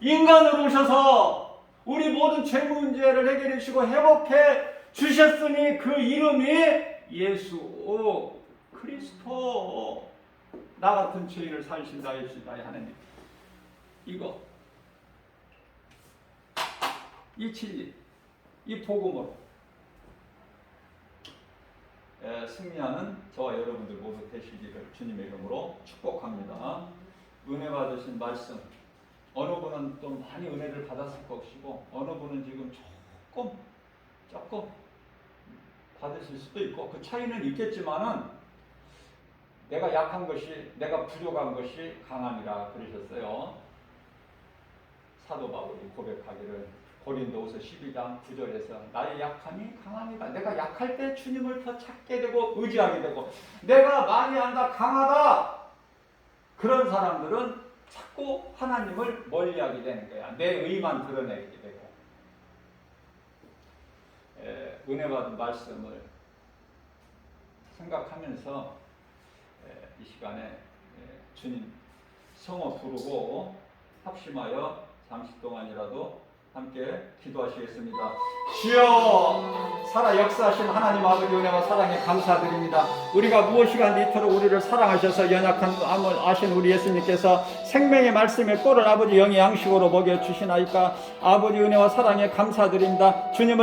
인간으로 오셔서 우리 모든 죄 문제를 해결해 주시고 회복해 주셨으니 그 이름이 예수 그리스도. 나 같은 죄인을 살리신다 예수다 하나님. 이거 이 진리, 이 복음으로 승리하는 저와 여러분들 모두 되시기를 주님의 이름으로 축복합니다. 은혜 받으신 말씀, 어느 분은 또 많이 은혜를 받았을 것이고 어느 분은 지금 조금 받으실 수도 있고, 그 차이는 있겠지만은 내가 약한 것이, 내가 부족한 것이 강함이라 그러셨어요. 사도 바울이 고백하기를 고린도후서 12장 9절에서 나의 약함이 강함이다. 내가 약할 때 주님을 더 찾게 되고 의지하게 되고, 내가 많이 한다, 강하다, 그런 사람들은 자꾸 하나님을 멀리하게 되는 거야. 내 의만 드러내게 되고. 은혜 받은 말씀을 생각하면서 이 시간에 주님 성호 부르고 합심하여 잠시 동안이라도 함께 기도하시겠습니다. 주여, 살아 역사하신 하나님 아버지 은혜와 사랑에 감사드립니다. 우리가 무엇이간지 이토록 우리를 사랑하셔서 연약한 암을 아신 우리 예수님께서 생명의 말씀의 꼴을 아버지 영의 양식으로 먹여주시나이까. 아버지 은혜와 사랑에 감사드립니다. 주님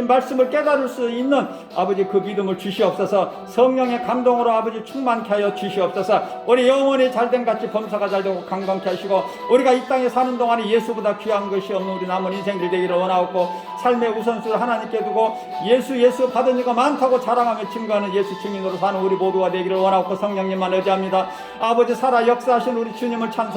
말씀을 깨달을 수 있는 아버지 그 믿음을 주시옵소서. 성령의 감동으로 아버지 충만케 하여 주시옵소서. 우리 영혼이 잘된 같이 범사가 잘되고 강건케 하시고, 우리가 이 땅에 사는 동안에 예수보다 귀한 것이 없는 우리 남은 인생들 되기를 원하옵고, 삶의 우선순위를 하나님께 두고 예수 받은 이가 많다고 자랑하며 증거하는 예수 증인으로 사는 우리 모두가 되기를 원하옵고, 성령님만 의지합니다. 아버지 살아 역사하신 우리 주님을 찬송